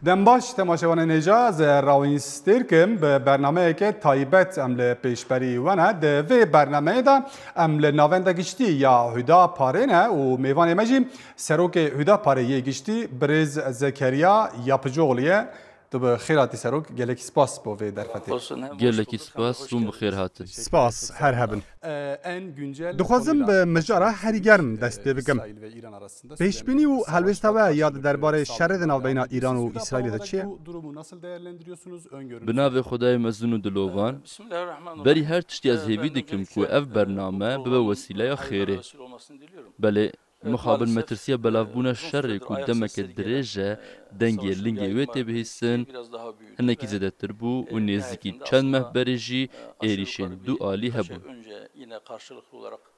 دنباش تماشاوان نجاز راوینستر کم به برنامه که تایبت امل پیشبری ونه ده و برنامه دا امل ناونده گشتی یا هدا پاره نه و میوان مجیم سروک هدا پاره یه گشتی برز زکریا یا پجوغلیه تو به خیراتی سروک گلکی سپاس بوی در فتی گلکی سپاس روم بخیر هاتن سپاس هر هبن دخوازم به مجاره هری گرم دست بگم پیشبینی و هلوستا و یاد درباره شر ناو بین ایران و اسرائیل ده چیه؟ بناو خدای مزون و دلوان بری هر تشتی از هیوی دکم که اف برنامه به وسیله خیره بله مخابل مترسیه بلافبونا شر که دمک درجه دنگی لنگی ویتی بهیستن هنکی زده تربو و نزدیکی چند ماه برجی ایریشین دو آلی هبو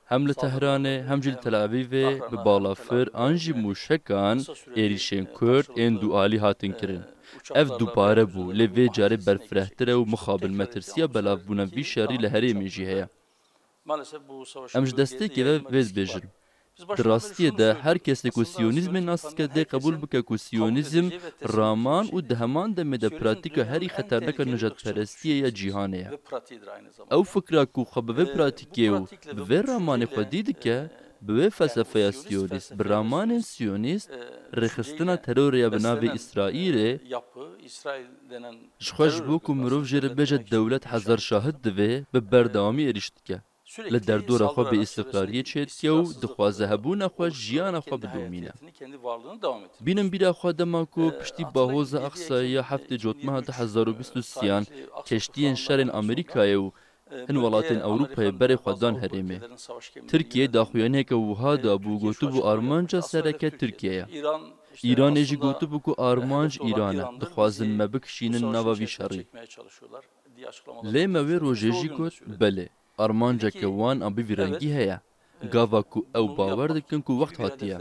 هم لتهرانه هم جل تل آویو به بالافر آنجی موشکان ایریشین کرد این دو آلی هاتن کرن اف دوباره بو لوی جاره برفرهتره و مخابل مترسیه بلافبونا وی شری لهری میجی هیا امش دسته که ویز بیجن در راستیه ده هر کسی که سیونیزم ناس کرده قبول بکه که سیونیزم رامان و دهمان ده مده پراتیک هری خطرناک نجات پرستیه یا جیهانه او فکره که خبه پراتیکه و به رامان خودید که به فلسفه سیونیست برامان سیونیست رخصتنا ترور یا بناو اسرائیل جخوش بو که مروف جره بجد دولت هزار شاهد دوه به بردوامی ارشت که لدردور خو به استقلاریه چیتیه و دخوازه هبون خو جیان خو بدومینه بینم بیره خو دما کو پشتی باهوز اقصایی هفته جوتمه ده 1023 کشتین شرن آمریکای و هن ولاتین اوروپای بر خودان هریمه ترکیه داخویانه که وها دا بو گوتو بو آرمانجا سرکه ترکیه ایران ایجی گوتو بو کو آرمانج ایرانه دخوازن مبکشینن نواوی شری لیموی روژیجی کت بله آرمانجا که وان آبی ویرنگی هیا گاوا کو او باور دکن کو وقت هاتیه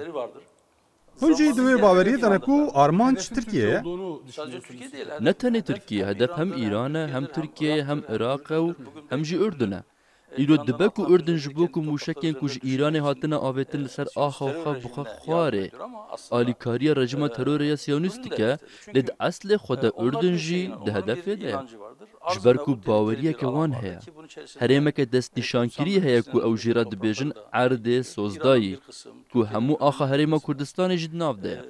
هنجی دوی باوریه داره کو آرمانج ترکیه نه تنه ترکیه هدف هم ایرانه هم ترکیه هم عراق و هم جی اردنه ایرو دبک و اردن جبوک و موشکین کج ایران هاتنه آویتن لسر آخا و خواه بخوا خواره آلیکاری رژیم ترور یا سیونیستی که لید اصل خود اردن جی ده هدفه ده جبرکو باوریه که وان هیا هریمه که دست نشانکری هیا که او جیرا دبیجن عرده سوزدایی که همو آخا هریمه کردستان جد ناف ده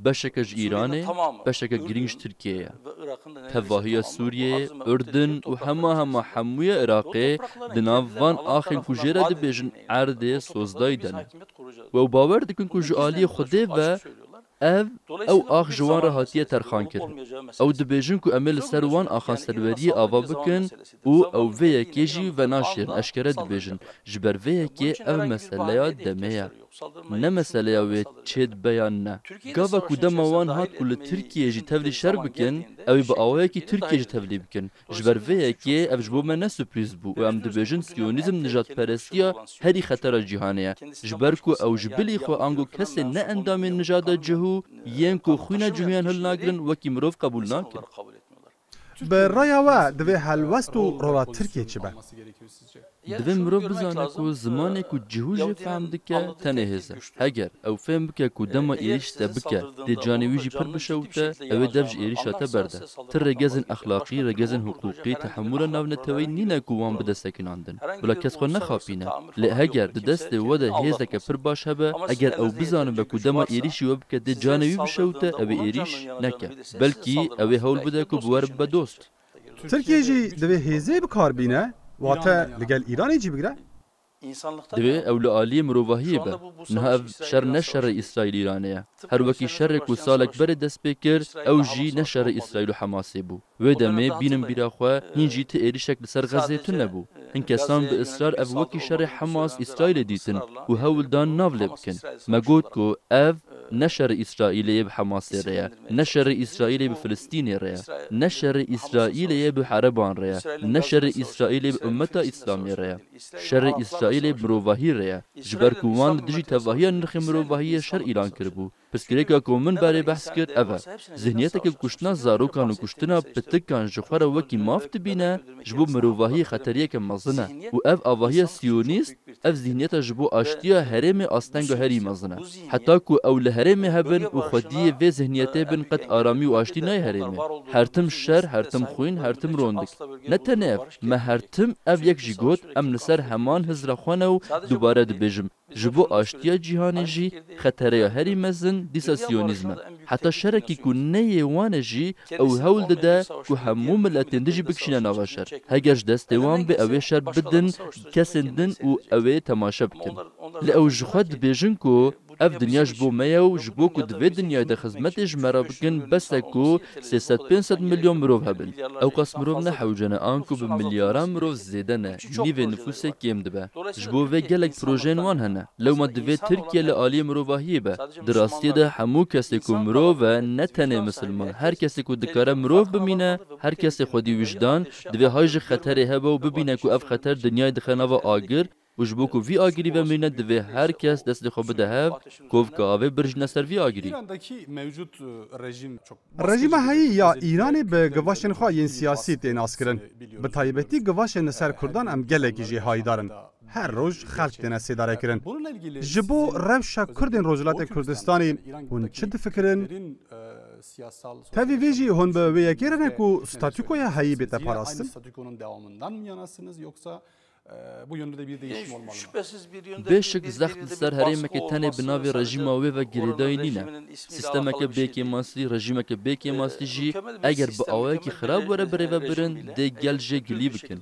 بشکج ایرانه بشکج گرینج ترکیه تواهی سوریه اردن و هموی عراقی دناوان آخر کجیره دبیجن عرده سوزدایی دنه و باور دکن که جعالی خوده و او آخ جوان را هاتیه ترخان کرد او دبیجن که امل سروان آخان سروری آوا بکن او ویه که جی و ناشیر اشکره دبیجن جبر ویه که او مسئله دمه نه مسئله وی چید بیان نه گاوا کدام وان هات کل ترکیه جی تولی شر بکن او با آوه که ترکیه جی تولی بکن جبر ویه که او جبو من سپریز بو و ام دبیجن سیونیزم نجات پرستیا هری خطر جهانیه جبر که او جبلی خو آنگو کسی نه اندام نجات جهو ین کو خوینا جهان هل ناگرن وکی مروف قبول ناکن به رایوا دوی هلوست و رولا ترکیه چی با؟ دوی مروف بزانه که زمانی که جهوجی فهم دکه تنه هزه اگر او فهم بکه که دم ایریش تا بکه دی جانویجی پر بشوته او دفج ایریش تا برده تر رگزن اخلاقی رگزن حقوقی تحمل ناو نتوی نینه که وان بده سکناندن بلا کس خود نخوابینه لی اگر دست وده هزه که پر باش هبه اگر او بزانه به که دم ایریشی و بکه دی جانوی بشوته او ایریش نکه بلکی او هول بده که بوار بدوست ترکیه جی دوی هزه بکار بینه واتا لگل ایرانی جی بگره؟ دوی اول عالی مروواهی با نه شر نشر اسرائیل ایرانیه هر وکی شر کو سالک بر دست بکر او جی نشر اسرائیل و حماسی بو و دمه بینم بیرا خو هنجی ته ایریشک لسر غزه تن بو هن کسان به اصرار او وکی شر حماس اسرائیل دیتن و هول دان ناول بکن مگود کو اف نشر اسرائیل به حماس ریا نشر اسرائیل به فلسطین ریا نشر اسرائیل به عربان ریا نشر اسرائیل به امت اسلامی ریا شر اسرائیل مروواهی ریا جبر کوان دجی تواهی نرخ مروواهی شر اعلان کربو پس کرێکا کۆ من بارێ بەحس کرد ئەڤە زیهنیەتێکی کوشتنا زارۆکان و کوشتنا پتکان ji xwe وەکی ماف dibîne ji bo mirovahiyê xeteriyeke mezin e û ev avahiya siyonîst اف ذهنیت جبو آشتیا هرم آستنگ هری مزنه حتی کو اول هرم هبن و خودی و ذهنیت بن قد آرامی و آشتی نای هرم هرتم شر هرتم خوین هرتم روندک نتنف ما هرتم اف یک جیگوت ام لسر همان هزر خوانه و دوباره دبیجم جبو آشتیا جیهانی جی خطره هری مزن دیسا سیونیزمه حتی شرکی کو نیوان جی او هول ده کو همو ملتین دجی بکشینه نواشر هگرش دستوان به اوه شر بدن کسندن و اوه تماشا بکن لأو جخواد بیجن کو اف دنیا جبو میو جبو کو دوی دنیا ده خدمتش مرا بکن بس کو 300-500 میلیون مروف هبن او قاس مروف نحو جنه آنکو به میلیاران مروف زیده نه نیوه نفوسه کم دبه جبو وی گلک پروژین وان هنه لو ما دوی ترکیه لآلی مروفاهیه به دراستی ده همو کسی کو مروف نتنه مسلمان هر کسی کو دکاره مروف بمینه هر کسی خودی وجدان دوی هایج خطره هبه و ببینه کو اف خطر دنیای دخنه و آگر وجبو کو وی آگری و مینه دوی هر کس دست خوب ده هف کوف که آوه برج نسر وی آگری رژیم هایی یا ایرانی به گواشن خواهی سیاسی تیناس کرن به طایبتی گواشن سر کردان ام گلکی جی هایی دارن هر روز خلق دینه سیداره کرن جبو روشا کردین روزلات کردستانی هون چه دفکرن؟ تاوی ویجی هون به ویکرنه کو ستاتیکوی هایی بیت پاراستن؟ bu yönde de bir değişim olmalı. Beşik zaxt ser herêmeke tenê bi navê rejîma wê ve girêdayî nîne. Sistemeke bêkê masî, rejîmeke bêkê masî jî eger bi awayekî xirab were birêve birin, dê gel jê gilî bikin.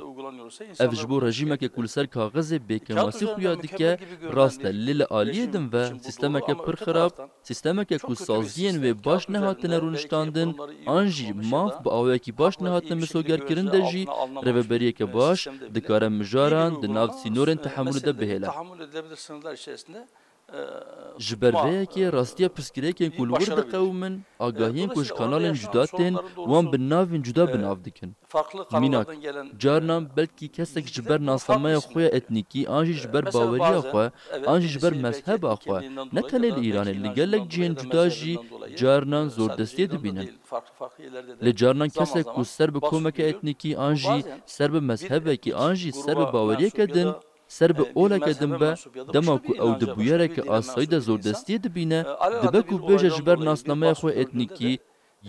Ev ji bo rejîmeke ku li ser kaxizê bêkê masî xuya dike, rast e lê li aliyê din ve sistemeke pir xirab, sistemeke ku saziyên wê baş nehatine rûniştandin, an jî mav bi awayekî baş nehatine misogerkirin de jî rêveberiyeke baş dikare mijar د ناو سینورên تحمل de bihêle. Ji ber vê yekê rastiya pirsgirêkên ku li wir diqewmin, agahiyên ku ji kanalên cuda tên wan bi navên cuda binav dikin. Mînak, carnan belkî kesek ji ber nasameya xwe ya etnîkî, an jî ji ber baweriya xwe, an jî ji ber mezheba xwe, ne tenê li Îranê, li gelek cihên cuda jî carnan zordestiyê dibînin. Li carnan kesek ku ser bi komeke etnîkî, an jî ser bi mezhebekî, an jî ser bi baweriyeke din, ser bi oleke din be, dema ku ew di bûyereke asayî de zordestiyê dibîne, dibe ku bêje ji ber nasnameya xwe etnîkî,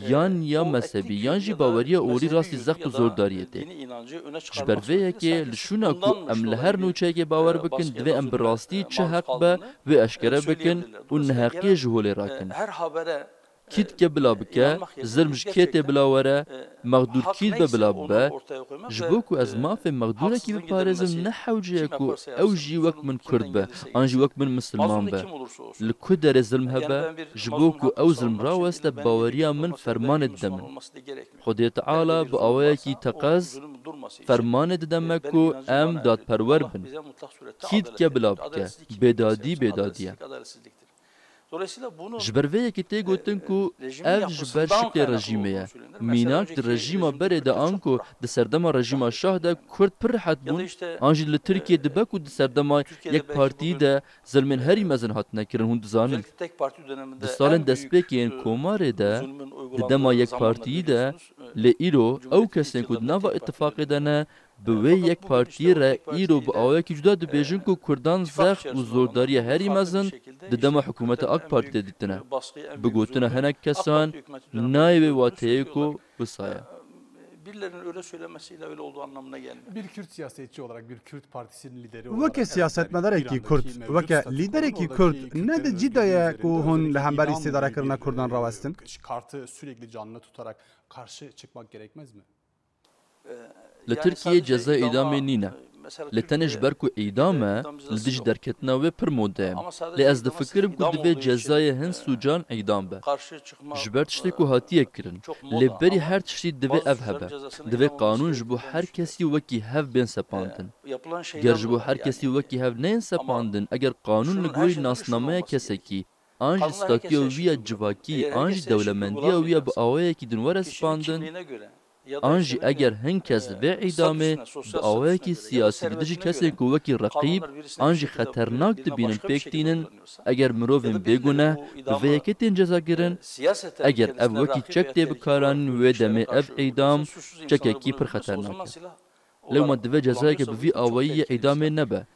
yan ya mezhebî, yan jî baweriya olî rastî zext û zordariyê tê. Ji ber vê yekê, li şûna ku em li her nûçeyekê bawer bikin, divê em bi rastî çi heq be, wê eşkere bikin û neheqiyê ji holê rakin. Kît ke bila bike, zilm ji kê tê bila were, mexdûr kît be bila bibe, ji bo ku ez mafê mexdûrekî biparêzim ne hewciye ku ew jî wek min Kurd be, an jî wek min Misliman be. Li ku derê zilm hebe, ji bo ku ew zilm raweste baweriya min fermanê dide min. Xwedê Teala bi awayekî teqez fermanê dide me ku em dadperwer bin. Kît ke bila bike, bêdadî bêdadiye. Ji ber vê yekê tê gotin ku ev ji ber şiklê rejîmê ye. Mînak di rejîma berê de an ku di serdema rejîma şah de Kurd pir rihet bûn, an jî li Tirkiye dibe ku di serdema yek partiyî de zilmên herî mezin hatine kirin hûn dizanin. Di salên destpêkên Komarê de di dema yek partiyî de lê îro ew kesên ku di nava ittifaqê de ne bi wê yek partiyê re îro bi awayekî cuda dibêjin ku Kurdan zext û zordariya herî mezin di dema hikûmeta AK Parti'de dîtine. Bi gotina hinek kesan nayê wê wateyê ku wisaye. Birilerinin öyle söylemesiyle öyle olduğu anlamına gelmiyor. Bir Kürt siyasetçi olarak bir Kürt partisinin lideri olarak وەکە سیاستمەدارێکی کورد وەکە لیدەرێکی کورد نەدە جیدایە و هۆن لە هەمبەری سێدارەکردنا کوردان ڕاوەستن kartı sürekli canlı tutarak karşı çıkmak gerekmez mi? Li Tirkiye ceza îdamê nîne. Li tenê ji ber ku îdam e, li dijî derketina wê pir modde ye. Lê ez difikirim ku divê cezayê hin sûcan îdam be. Ji ber tiştê ku hatiye kirin. Lê berî her tiştî divê ev hebe. Divê qanûn ji bo her kesî wekî hev bên sepandin. Ger ji bo her kesî wekî hev neyên sepandin, eger qanûn li gorî nasnameya kesekî, an jî statiya wî ya civakî, an jî dewlemendiya wî ya bi awayekî din were spandin, an jî eger hin kes vê îdamê bi awayekî siyasî li dijî kesên ku wekî reqîb, an jî xeternak dibînin pêktînin, eger mirovên bêguneh bi vê yekê tên cezagirin, eger ev wekî çek tê bikaranîn wê demê ev îdam çekekî pir xeternak e. Lê wan divê cezayeke bi vî awayî ya îdamê nebe.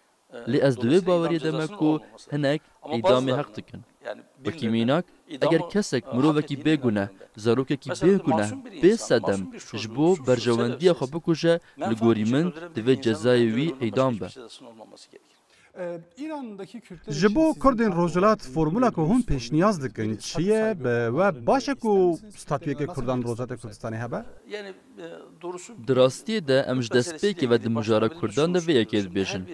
لی از دوی باوری دمکو هنک ایدامی حق دکن. وکی میناک اگر کسک مروفکی بگونه زاروککی بگونه بسدم جبو برجواندی خواب کجا لگوری من دوی جزایوی ایدام به. جبو کردین روزلات فرمولا که هم پیش نیاز دکن چیه و باشه که ستاتویه که کردان روزات کردستانی هبه؟ دراستی ده امش دست پیکی و دمجاره کردان ده وی اکید بیشن.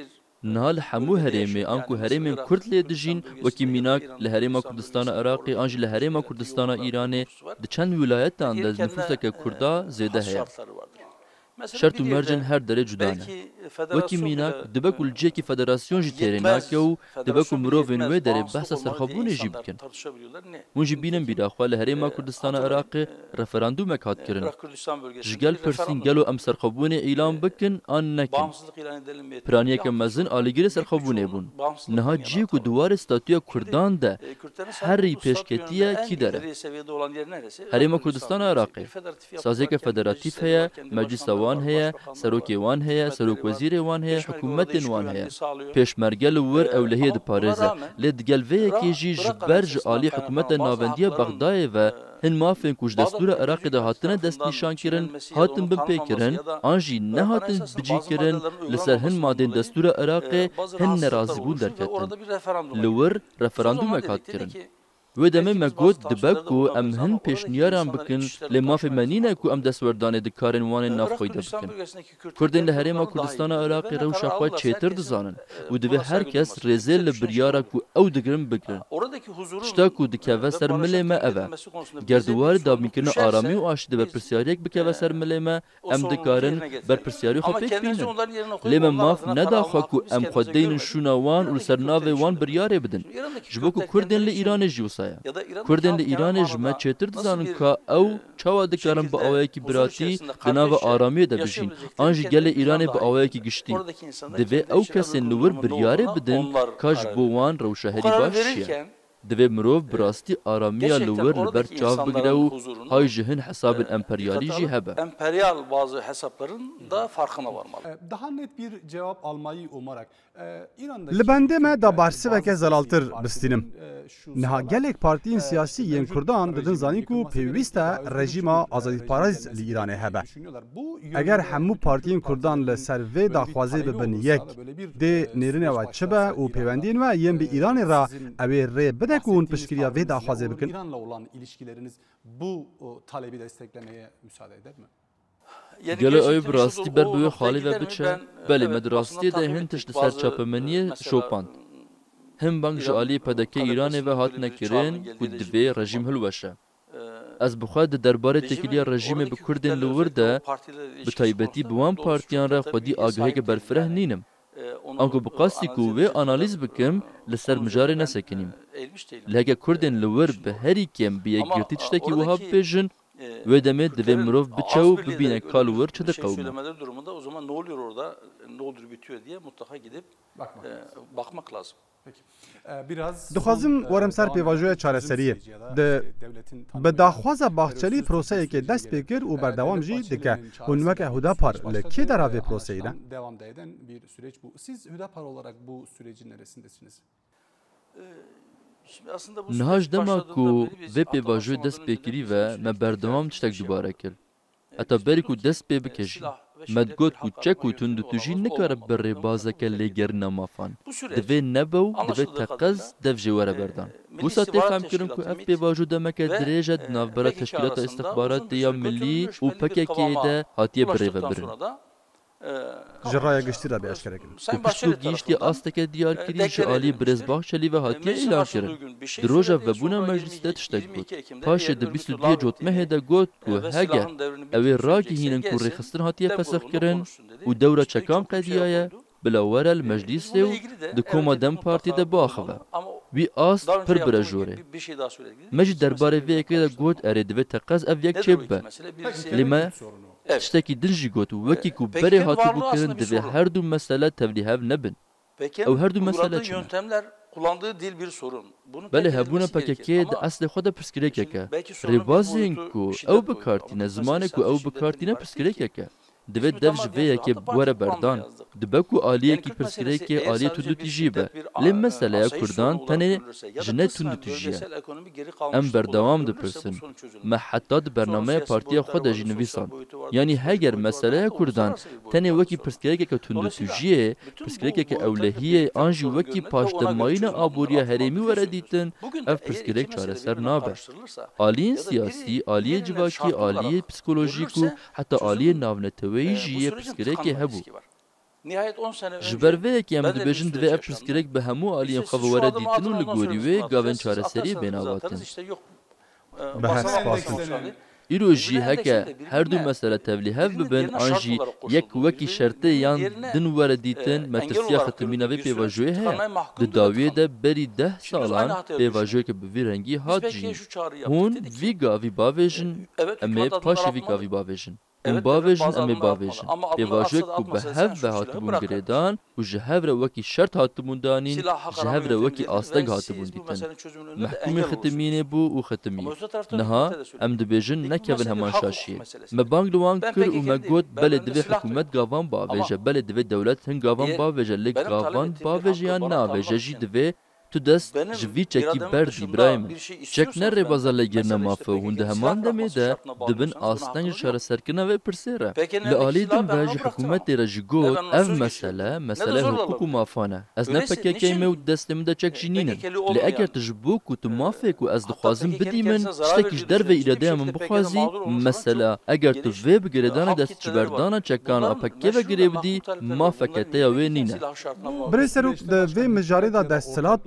نهال همو هرمی آنکو هرم کرد لی دجین وکی میناک لهرم کردستان عراقی آنج لهرم کردستان ایرانی ده چند ولایت انداز نفوس که کردا زیاده هست. شرط و مرجن هر دره جدانه. وکی میناک دبکل جه کی فدراسیون جی تریناکه و دبکل مروفین و دره بحث سرخابون جیب کن. منجی بینم بیدا خواه لهرم کردستان عراقی رفراندوم اکاد کرن. جگل پرسین گلو ام سرخابون اعلام بکن آن نکن. پرانیه که مزن آلیگیر سرخابونه بون. نها جیه که دوار استاتویا کردان ده هر ری پیشکتیه کی داره. هرم کردستان عراقی سازه که فدراتیف هیا مجلس وان هیا سروک وان هیا سروک وزیر وان هیا حکومت وان هیا پیشمرگل ور اولهی د پاریزه لید گلوی کیجی جبرج عالی حکومت ناوندی بغداد و هن مافین کوش دستور عراق ده هاتنه دست نشان کرن هاتن بم پیکرن آنجی نه هاتن بجی کرن لسر هن مادن دستور عراق هن ناراضی بول درکتن لور رفراندوم اکاد کرن و دمه مگود دبکو ام هن پیشنیاران بکن لما فمنینه کو ام دستوردانه دکارن وان نافخویده بکن. کردن لهرم کردستان عراقی رو شخواه چیتر دزانن و دوی هر کس رزیل لبریارا کو او دگرم بکن. شتا کو دکوه سر ملیمه اوه. گردوار داب میکنه آرامی و آشده بر پرسیاریک بکوه سر ملیمه ام دکارن بر پرسیاری خواه پیک بینن. لیمه ماف ندا خواه کو ام خودین شوناوان و سرناوه وان بریاره بدن. جبو کو کردن لی ایران جیوسا کردن لی ایران جمع چطور دزانن که او چوا دکارن با آوایی کی براتی دناو آرامی ده بشین آنجی گل ایران با آوایی کی گشتی دوی او کسی نور بریاره بدن کاش بوان روشهری باشیه دوی مروف براستی آرامیا لور لبر چاو بگره و های جهن حساب امپریالی جی هبه emperyal bazı hesapların da farkına varmalı. Daha net bir cevap almayı umarak لبنده ما دا بارسی وکه زلالتر بستینم. نها گلک پارتین سیاسی ین کردان ددن زانی کو پیوسته رژیما آزادی پارز لی ایران هبه. اگر همو پارتین کردان لسر و داخوازی ببن یک ده نیرنه و چبه و پیوندین و ین به ایران را اوی ری بده کون پشکریا و داخوازی بکن. ایرانla olan ilişkileriniz bu talebi desteklemeye müsaade eder mi? گله آی براستی بر بوی خالی و بچه بله مدراستی ده هن تشت سر چاپمنی شوپاند هم بانک جالی پدکه ایران و هات نکرین و دوی رژیم هلوشه از بخواد درباره تکیلی رژیم به کردن لور ده به تایبتی بوان پارتیان را خودی آگاهی که برفره نینم آنکو بقاستی که و آنالیز بکم لسر مجاری نسکنیم لگه کردن لور به هری کم بیه گرتی تشتکی وها بیجن ve demet ve mrov bıçağı bibine kalور çı da kavmi. Söylemeleri durumunda o zaman ne oluyor orada, ne oluyor bitiyor diye mutlaka gidip bakmak lazım. دخوازم ورم سر پیواژوی چارەسەریه به داخوازا باخچەلی پرۆسەیەکێ دەست پێ کرد و بەردەوام جی دکە هونوەکە هوداپار لە کێ دەراوێ پرۆسەیدا نهاج دما کو و پیواژوی دەست پێکری و me berdewam tiştek dubare kir. Heta berî ku dest pê bikejî. مدگوت کو چک و تند تو جی نکاره بر بازک لیگر نمافان. دوی نبود دوی تقص دو جواره بردن. بوسات فهم کردم که اف پی واجد مکه درجه نافبر تشکیلات استخبارات یا ملی و پکه ده هاتیه بره و برن. جرای گشتی را بیاش کرد. پشتو گیشتی آستکه دیار کردی جالی برزباخ شلی و هاتیه اعلان کرد. دروجه و بونا مجلس تشتک بود. پاشه د 22 جوتمه ده گوت کو هگه اوی راگی هینن کو رخصتن هاتیه فسخ کردن و دوره چکام قضیه بلاور المجلس و دکوما دم پارتی ده باخوه. وی آست پر برجوره. مجد درباره وی که گوت ارد و تقاض اف یک چه به. لما تشتکی دنجی گوت و وکی کو بره هاتو بکرن دوی هر دو مسئله تبلیغ نبن. او هر دو مسئله چنه. kullandığı dil bir sorun. بله هبونه پکه د اصل خود پرسکریکه که ریوازین کو او بکارتینه زمانه کو او بکارتینه پرسکریکه که دوید دف جویه که بوره بردان دبکو آلیه کی پرسکره که آلیه تندو تیجیبه لیم مسئله کردان تنه جنه تندو تیجیه ام بردوام دپرسن ما حتی د برنامه پارتی خود جی نویسان یعنی هگر مسئله کردان تنه وکی پرسکره که تندو تیجیه پرسکره که اولهیه آنجی وکی پاشتماین آبوریه هرمی وردیتن اف پرسکره چاره سر نابه آلیه سیاسی آلیه جواکی آلیه پسیکولوژیکو حتی آلیه ناونتوی جیه پرسکره که هبو جبر که ام دبیجن دوی اف پرسکره به همو آلیه خواه وردیتن و لگوری وی گاون چاره سری بیناواتن بحث باسن ایرو جی هکه هر دو مسئله تبلیغ ببن آنجی یک وکی شرطه یان دن وردیتن مترسیا ختمینه و پیواجوی هست داویه ده بری 10 سالان پیواجوی که به رنگی هات جی هون وی گاوی باویجن امی پاش وی گاوی باویجن اون باویجن امی باویجن پیواجوی که به هف به هاتبون گریدان و جهور وکی شرط هاتبون دانین جهور وکی آستگ هاتبون دیتن محکوم ختمینه بو و ختمی نها ام دبیجن نکوین همان شاشیه مبانگ دوان کر و مگود بله دوی حکومت گاوان باویجه بله دوی دولت هن گاوان باویجه لگ گاوان باویجه یا ناویجه جی دوی تو دست جوی چکی بردی برایم چک نره بازار لگرنا مافه هنده همان دمه ده دبن آستنگ شهر سرکنه و پرسیره لعالی دم واجی حکومت راجی گود اف مسئله حقوق و مافانه از نپکه کیمه و دستم ده چک جینینن لی اگر تجبو کو تو مافه کو از دخوازم بدی من شتکیش در و ایراده من بخوازی مسئله اگر تو وی بگردان دست جبردان چکان اپکه و گریبدی مافه کته یا وی نینه برسرو ده وی مجاری دا دستلات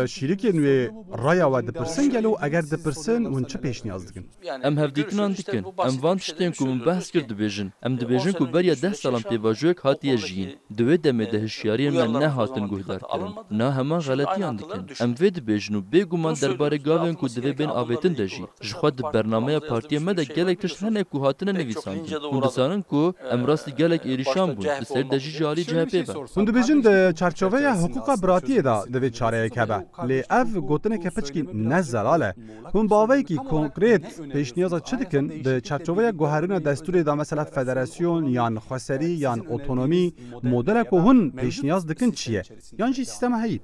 شیرکی نوی رایا و دپرسن گلو اگر دپرسن اون چه پیش نیاز دکن؟ ام هفدیکنان دکن ام وان تشتیم که من بحث کرد دبیجن ام دبیجن که بریا 10 سالان پیواجوک هاتیه جین دوی دمه ده هشیاری من نه هاتن گوهدار کرن نه همان غلطیان دکن ام وی دبیجن و بگومان درباره گاوین که دوی بین آویتن دجی جخواد برنامه پارتی مده گلک تشت هنه که هاتن نویسان اون دسانن که ام راستی گلک ایریشان بود دسر دجی جالی جهبه با اون دبیجن ده چرچوه حقوق براتیه دا دوی چاره کبه لی اف گوتنه که پچکی نزلاله اون باوی که کنکریت پیش نیازا چه دکن ده چرچوه گوهرین دستوری دا مثلا فدراسیون یان خسری یان اتونومی مدل که هون پیش نیاز دکن چیه یان چی سیستم هایی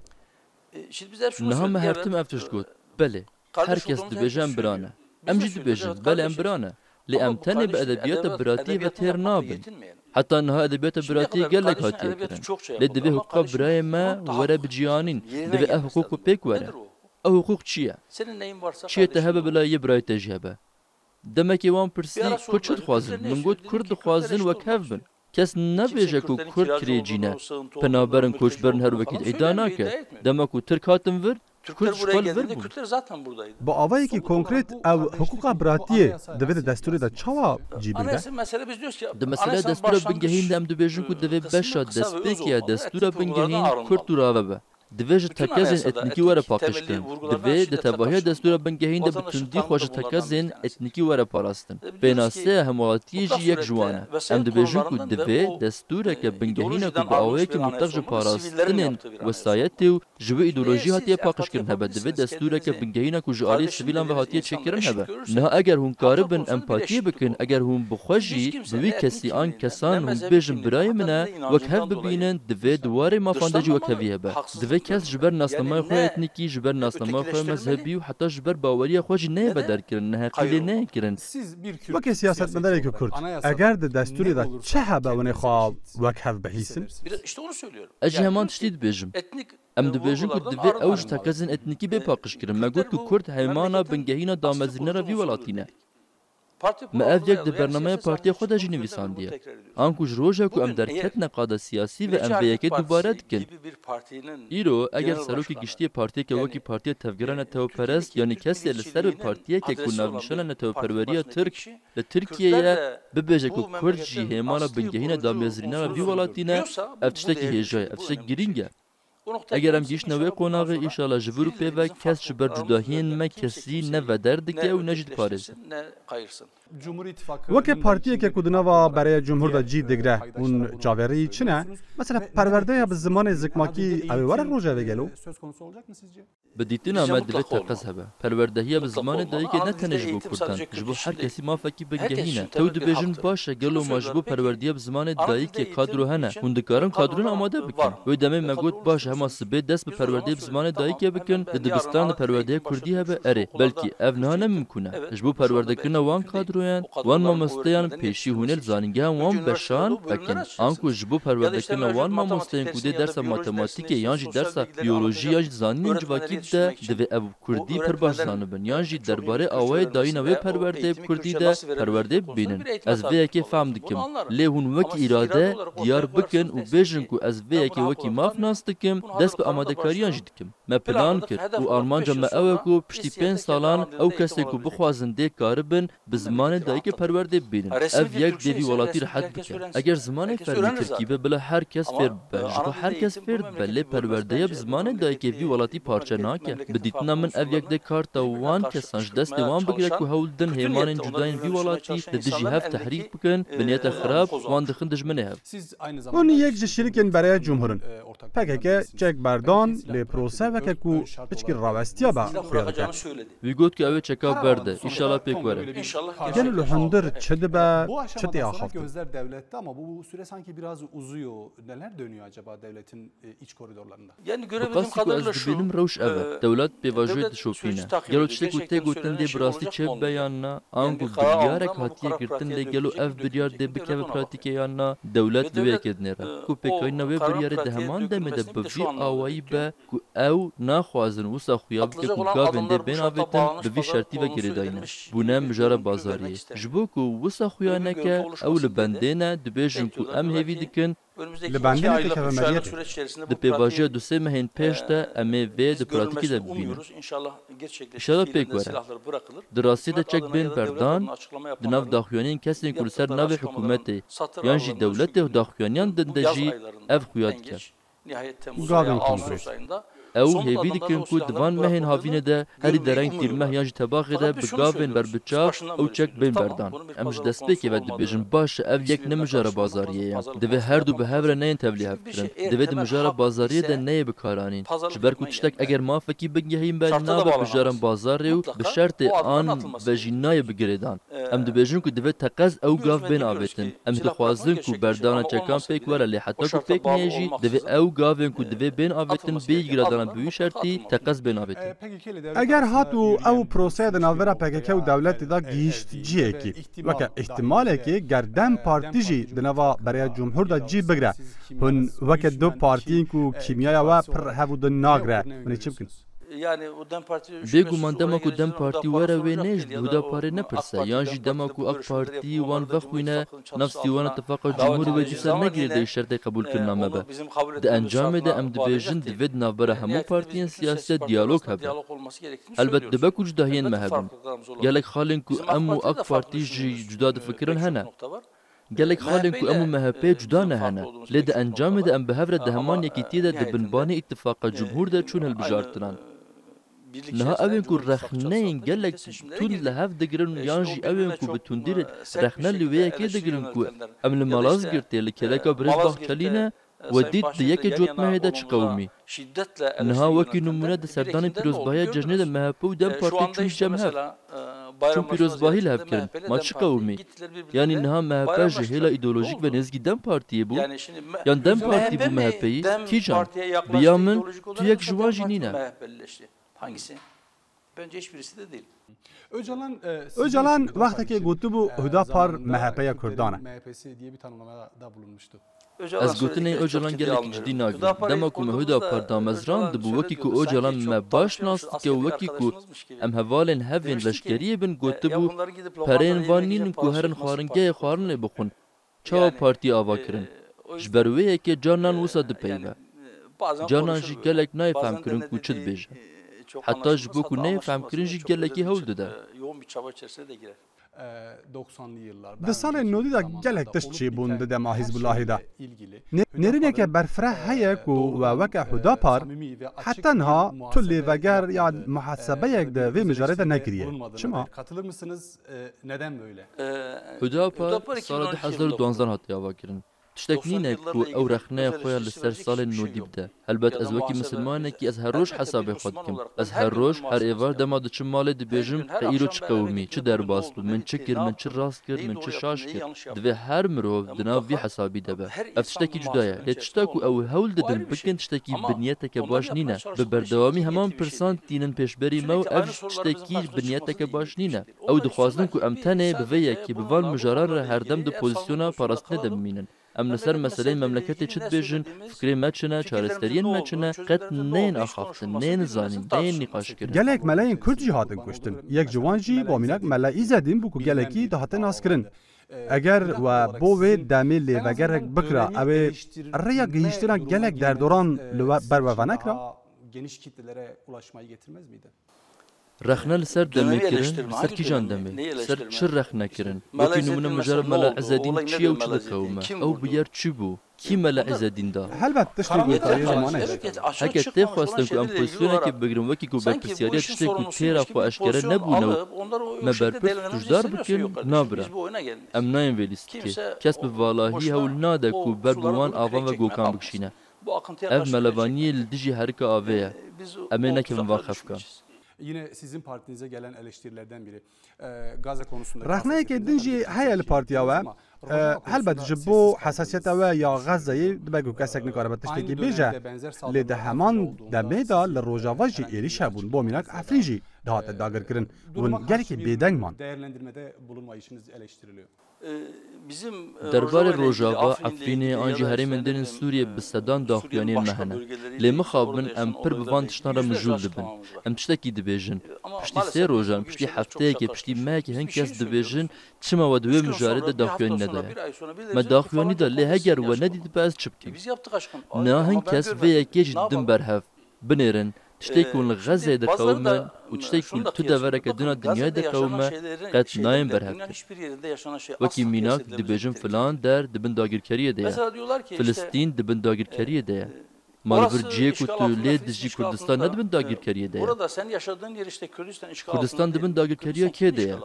نه هم هفتم افتش گوت بله هر کس دبیجن برانه ام جی دبیجن بله ام برانه لی ام تنه به ادبیات براتی و تیر نابن حتی انها ادبیات براتی گلک هاتیه کرن لی دوی حقوق برای ما وره بجیانین دوی اه حقوق پیک وره اه حقوق چیه؟ چیه تهبه بلایی برای تجهبه دمکی وان پرسی کچت خوازن من گود کرد خوازن و کف بن کس نبیجه که کرد کریجینه پنابرن کوچبرن هر وکید ایدانا که دمکو ترک هاتن ورد Kürt Kürtler zaten buradaydı. Bu avayı ki konkret ev hukuka bratiye devlet desturi da çava cibinde. Mesele biz diyoruz ki de mesele destura bingehin dem de bejin ku deve beşa despekiya destura bingehin Kürt urave دویج تکازین اتنیکی وره پاکشکن دوی د تباهی دستور بنگهین د بتندی خوش تکازین اتنیکی وره پاراستن بیناسه همواتی جی یک جوانه ام دویجن کو دوی دستور که بنگهین کو با اوی که متخج پاراستنن وسایت و جو ایدئولوژی هاتی پاکشکن هبه دوی دستور که بنگهین کو جاری سیویلان و هاتی چکرن هبه نه اگر هون کاربن امپاتی بکن اگر هون بخوجی دوی کسی آن کسان هون بیجن برای منه وک هف ببینن دوی دواره مافاندجی وک هوی هبه دوی کس جبر ناسنامه خو اتنیکی جبر ناسنامه خو مذهبی و حتی جبر باوری خوش نه بدر کردن نه قیل نه کردن وک سیاستمداری که کرد اگر د دستوری دا چه هبونه خو وک هف بهیسن işte onu söylüyorum. اجی همان تشتید بیجم ام دو بیجن کو دوی اوج تکازن اتنیکی به پاکش کردن مگود کو کرد هیمانا بنگهینا دامزرینه را وی ولاتینه ما افجک د برنامه پارتی خود جی نویساندیه آنکوش روزه کو ام در کت نقاده سیاسی و ام ویکی دوباره دکن ایرو اگر سروکی گشتی پارتی که وکی پارتی تفگران توپرست یعنی کسی لسر پارتی که کنارنشان توپروری ترک لترکیه ببیجه کو کرد جی هیمانا بنگهین دامزرینه و وی ولاتینه افتشتکی هیجای افتشتک گرینگه اگر ام گیش نوی قناغه ایشالا جورو پیوه کس جبر جداهین ما کسی نه ودر دکه و نجد پارز وەکێ پارتیەکێک ku di nava beraya cumhur da cî digre hûn caverî çi ne? Mesela perwerdeya bi zimanê zikmakî ew ê were rojevê gelo? بديتنا ما دلت تقز هبه پروردهیه به زمان دایک نه تنه جبو کردن جبو هر کسی ما فکی بگهینه تو دبیجن باشه گلو مجبو پروردیه به زمان دایک کادرو هنه هندکارن کادرون آماده بکن و دمه مگوت باشه هما سبه دست به پروردیه به زمان دایک بکن دبستان پروردیه کردی هبه اره بلکی اف نه نمکنه جبو پرورده کنه وان کادرویان وان مامستیان پیشی هونل زانینگه وان بشان بکن آنکو جبو پرورده کنه وان مامستیان کودی درس ماتماتیک یانجی درس بیولوژی یانجی زانین جواکی ده دوی او کردی پر باش زانبن یان جی درباره آوای داین و پرورده کردی ده پرورده بینن از وی که فهم دکم لی هون وکی اراده دیار بکن و بیجن کو از وی که وکی ماف ناس دکم دست به آماده کاریان جی دکم ما پلان کرد و آرمانجا ما او کو پشتی 5 سالان او کسی کو بخوازنده کاربن به زمان دایی که پرورده بینن اف یک دیوی ولاتی راحت بکن اگر زمان فرمی ترکیبه بلا هر کس فیر بجبو هر کس فیر بله پرورده به زمان دایی که وی ولاتی پارچه ناکه بدیتنا من اف یک کارت وان کسانج دست وان بگیره که هول دن هیمان جداین وی ولاتی دجی هف تحریک بکن بنیت خراب وان دخن دجمنه هف اون یک شریکن برای جمهورن پکه چک بردان لی پروسه وکه کو بچکی راوستیا با خویاده وی گوت که اوه چکا برده ایشالا پیک وره گل لحندر چه دبه چه تیاخافت gözler devlette ama bu süre sanki biraz uzuyor. Neler dönüyor acaba devletin iç koridorlarında? Yani görebildiğim kadarıyla şu benim roş eve devlet bevajoy dişopine gelo çtek u tegotin de brasti çev beyanna angu bilyarek hatiye girtin de gelo ev bilyar de bikeve pratike yanna devlet dövek ednere ku pekayna ve bilyar de heman demede bevi avayi be ku ev naxwazin usa xuyab ke ku gavin de ben avetin bevi şarti ve giredayne bu ne mjara bazariye jbo ku usa xuyaneke ew li bendêne dibêjin ku em hêvî dikin di pêvajiya du sê mehên pêş de em ê vê di pratikî de bibînin. İşara pêk were. Di rastî de çek bên berdan di nav daxuyaniyên kesên ku li ser navê hikûmetê yan jî dewletê daxuyaniyan din de jî ev xuya dike. Gavên konkret. او هیوی دکن کو دوان مهین هاوینه ده هری درنگ تیرمه یانج تباخه ده بگاوین بر بچاف او چک بین بردان امش دست بکی و دبیجن باش او یک نمجاره بازاریه یان دوی هر دو به هفره نین تبلیه کرن دوی دمجاره بازاریه ده نی بکارانین جبر کو تشتک اگر مافکی بگهیم بر ناب بجارن بازاریو به شرط آن و جنای بگریدان ام دبیجن کو دوی تقاز او گاف بین آویتن ام دخوازن کو بردان چکان پیک وره لی حتی کو پیک نیجی دوی او گاوین کو دوی بین آویتن بیگرادان büyü şartı takas benaveti. Eğer hatu ev prosede navbera PKK u devleti da giyişticiye ki vaka ihtimale ki gerdem partiji de nava beraya cumhur da cî bigre hun vaka du partiyin ku kimyaya ve pir hevu de nagre ne çibkin yani o Dem Parti بگومان دما کو دم پارتی وره و نجد بودا پاره نپرسه یان جی دما کو اک پارتی وان وخوینه نفس دیوان اتفاق جمهور و جسر نگیره دی شرط قبول کرنا مبه ده انجام ده ام دبیجن دوید نابره همو پارتیین سیاست دیالوگ هبه البته دبا کو جداهین مهبن گلک خالین کو امو اک پارتی جدا دفکرن هنه گلک خالین کو امو مهبه جدا نه هنه لید انجام ده ام بهفره ده همان یکی تیده ده بنبانی اتفاق جمهور ده چون هلبجارتنان نها اوین کو رخنین گلک تون لهف دگرن یانجی اوین کو بتوندیر رخنه لویه که دگرن کو ام لمالاز گرته لکلکا برز باخچلینه و دید دیگه جوت مهده چه قومی نها وکی نمونه ده سردان پیروزباهی ججنه ده مهپو دم پارتی چون جمع هف چون پیروزباهی لهف کرن ما چه قومی یعنی نها مهپه جهیل ایدولوژیک و نزگی دم پارتیه بو یعنی دم پارتی بو مهپهی کی جان بیامن تو یک جوان جینینه Hangisi? Bence hiçbirisi de değil. Öcalan vaxtaki gotu bu Hüdapar MHP'ye Kurdana. MHP'si diye bir tanımlamada bulunmuştu. از گوتنی اوجلان گلک جدی ناگی دما کو مهودا پردامزران دبو وکی کو اوجلان ما باش ناست که وکی کو ام هوالن هفین لشکریه بن گوت بو پرین وانین کو هرن خارنگه خارن بخون چا پارتی آوا کرن جبرویه که جانان وسا دپیوه جانان جی گلک نایفهم کرن کو چد بیجه حتی جبو کو نایفهم کرن جی گلکی هول دده yoğun bir çaba içerisine de girer. 90'lı yıllar. Di salên nodî de gelek tişt çêbûn di dema Hizbullahê de. Nêrîneke berfireh heye ku we weke Hüdapar heta niha tu lêveger ya muhasebeyek de vê mijarê de nekiriye. Çima? Katılır mısınız? Neden böyle? Hüdapar sala 2012 hatiye avakirin. Tiştek nîne ku ew rexneya xwe ya li ser salên nodî bide. Helbet ez wekî misilmanekî ez her roj hesabê xwe dikim. Ez her roj her êvar dema diçim malê dibêjim te îro çi qewimî, çi derbas bû, min çi kir, min çi rast kir, min çi şaş kir. Divê her mirov di nav vî hesabî de be. Ev tiştekî cuda ye. Lê tişta ku ew hewl didin bikin tiştekî binyeteke baş nîne. Bi berdewamî heman pirsan tînin pêşberî me û ev tiştekî binyeteke baş nîne. Ew dixwazin ku em tenê bi vê yekî bi van mijaran re herdem di pozisyona parastinê de bimînin. Em li ser meseleyên memleketê çi dibêjin, fikrê me çi ne, çareseriyên me çi ne, qet neyên axaftin, neyên zanîn, neyên nîqaşkirin. Gelek meleyên Kurd jî hatin kuştin. Yek ciwan jî bomînek mele îzedîn bû ku gelekî dihatin naskirin. Eger we bo wê demê lêvegerek bikira ew ê rêya gihîştina gelek derdoran li we ber we venekira? Geniş kitlelere ulaşmayı getirmez miydi? Rexne li ser demê kirin, li ser kîjan demê, li ser çi rexne kirin. Wekî numune mijara me li Ezzedîn çi ew çi dikewime, ew bi yer çi bû, kî me li Ezzedîn da. Helbet tiştê gotariyê zamanê. Heke tê xwestin ku em pozisyonekê bigirin wekî ku berpirsiyariya tiştê ku têra xwe eşkere nebûne me berpirs tûjdar bikin nabire. Em nayên vê lîstikê. Kes bi valahî hewl nade ku ber bi wan avan ve gokan bikişîne. Ev melevaniyê li dijî herika avê ye. Em ê nekin van xefka. Yine sizin partinize gelen eleştirilerden biri. Gazze konusunda... Rexneyekê din jî heye li partiya we. Helbet ji bo hesasiyeta we ya Gazze'yê dibe ku kesek nikaribe tiştekî bêje. Lê di heman demê da li Rojava jî êriş hebûn. Bomînak Efrîn jî dihate dagirkirin. Hûn gelekî bêdeng man. Değerlendirmede bulunmayışınız eleştiriliyor. Derbarê Rojava, Efrînê an jî herêmên derên Sûriyê bi sedan daxuyaniyên me hene. Lê mixabin em pir bi van tiştan re mijûl dibin. Em tiştekî dibêjin. Piştî sê rojan, piştî hefteyekê, piştî mehekê hin kes dibêjin çima we di wê mijarê de daxuyanî nedaye. Me daxuyanî da lê heger we nedî dibe ez çi bikim. Na hin kes vê yekê jî didin berhev. Binêrin. Tiştê ku li Gazze'ye diqewime û tiştê ku tu devereke dina dinyayê diqewime qet nayên berhev kir. Wekî mînak dibêjin filan der dibin dagirkeriyê de ye. Filistîn dibin dagirkeriyê de ye. Malbir ciyê ku tu lê dijî Kurdistan ne dibin dagirkeriyê de ye. Kurdistan dibin dagirkeriya kê de ye.